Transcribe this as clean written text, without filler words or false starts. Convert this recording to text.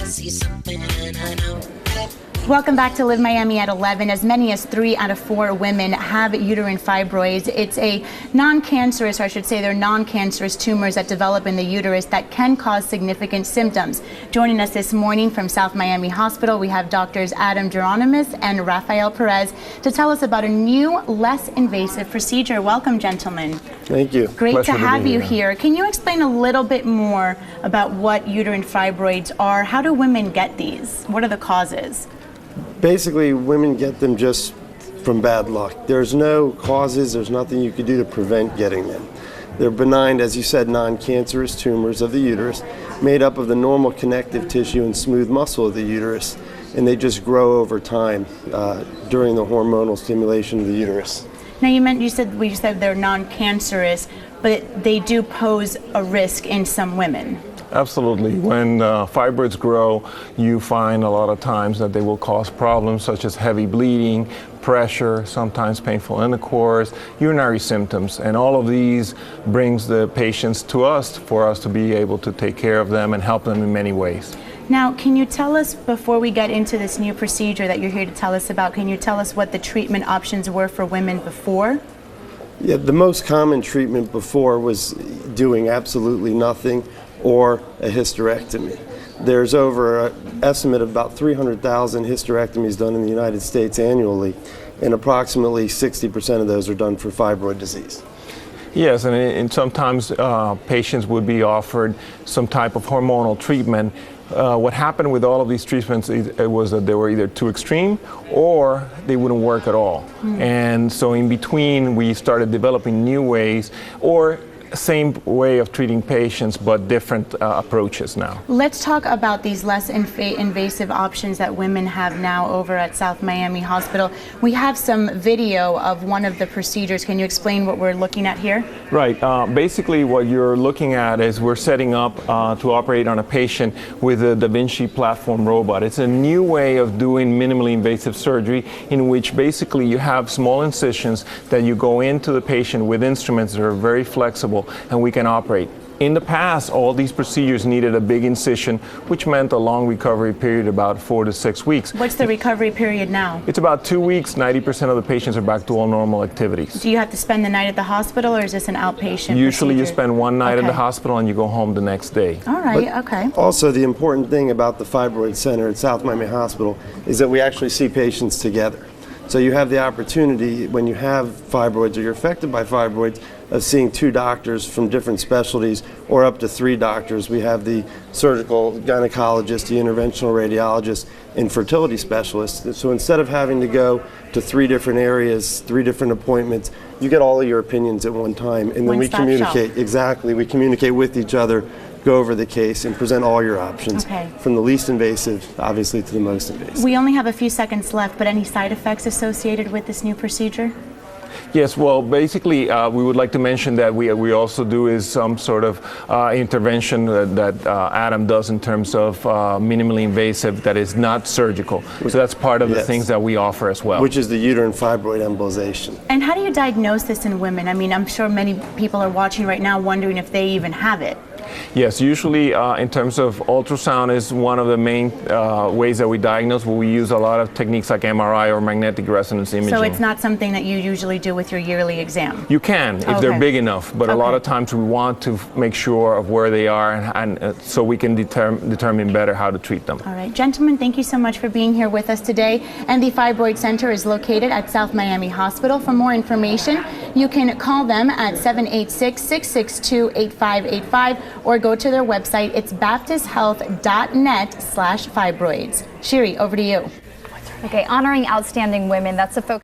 see something I know. Welcome back to Live Miami at 11. As many as 3 out of 4 women have uterine fibroids. It's a non-cancerous, or I should say they're non-cancerous tumors that develop in the uterus that can cause significant symptoms. Joining us this morning from South Miami Hospital, we have doctors Adam Geronimus and Rafael Perez to tell us about a new, less invasive procedure. Welcome, gentlemen. Thank you. Great Pleasure to have you here. Can you explain a little bit more about what uterine fibroids are? How do women get these? What are the causes? Basically, women get them just from bad luck. There's no causes, there's nothing you can do to prevent getting them. They're benign, as you said, non-cancerous tumors of the uterus, made up of the normal connective tissue and smooth muscle of the uterus, and they just grow over time during the hormonal stimulation of the uterus. Now you said they're non-cancerous, but they do pose a risk in some women. Absolutely. When fibroids grow, you find a lot of times that they will cause problems such as heavy bleeding, pressure, sometimes painful intercourse, urinary symptoms, and all of these brings the patients to us for us to be able to take care of them and help them in many ways. Now, can you tell us, before we get into this new procedure that you're here to tell us about, can you tell us what the treatment options were for women before? Yeah, the most common treatment before was doing absolutely nothing or a hysterectomy. There's over an estimate of about 300,000 hysterectomies done in the United States annually, and approximately 60% of those are done for fibroid disease. Yes, and sometimes patients would be offered some type of hormonal treatment. What happened with all of these treatments was that they were either too extreme or they wouldn't work at all. And so in between, we started developing new ways, or same way of treating patients, but different approaches now. Let's talk about these less invasive options that women have now over at South Miami Hospital. We have some video of one of the procedures. Can you explain what we're looking at here? Right. Basically, what you're looking at is we're setting up to operate on a patient with a Da Vinci platform robot. It's a new way of doing minimally invasive surgery in which basically you have small incisions that you go into the patient with instruments that are very flexible, and we can operate. In the past, all these procedures needed a big incision, which meant a long recovery period, about 4 to 6 weeks. What's the recovery period now? It's about 2 weeks. 90% of the patients are back to all normal activities. Do you have to spend the night at the hospital, or is this an outpatient Usually procedure? you spend one night at the hospital and you go home the next day. All right, okay. Also, the important thing about the Fibroid Center at South Miami Hospital is that we actually see patients together. So you have the opportunity, when you have fibroids or you're affected by fibroids, of seeing 2 doctors from different specialties, or up to 3 doctors. We have the surgical gynecologist, the interventional radiologist, and fertility specialist. So instead of having to go to 3 different areas, 3 different appointments, you get all of your opinions at one time, and then we communicate. Exactly, we communicate with each other, go over the case, and present all your options, from the least invasive, obviously, to the most invasive. We only have a few seconds left, but any side effects associated with this new procedure? Yes, well, basically, we would like to mention that we also do is some sort of intervention that Adam does in terms of minimally invasive that is not surgical. So that's part of the things that we offer as well. Which is the uterine fibroid embolization. And how do you diagnose this in women? I mean, I'm sure many people are watching right now wondering if they even have it. Yes, usually in terms of ultrasound is one of the main ways that we diagnose, but we use a lot of techniques like MRI or magnetic resonance imaging. So it's not something that you usually do with your yearly exam? You can, if they're big enough, but a lot of times we want to make sure of where they are, and so we can determine better how to treat them. All right, gentlemen, thank you so much for being here with us today. And the Fibroid Center is located at South Miami Hospital. For more information, you can call them at 786-662-8585 or go to their website. It's baptisthealth.net/fibroids. Shiri, over to you. Okay, honoring outstanding women, that's the focus.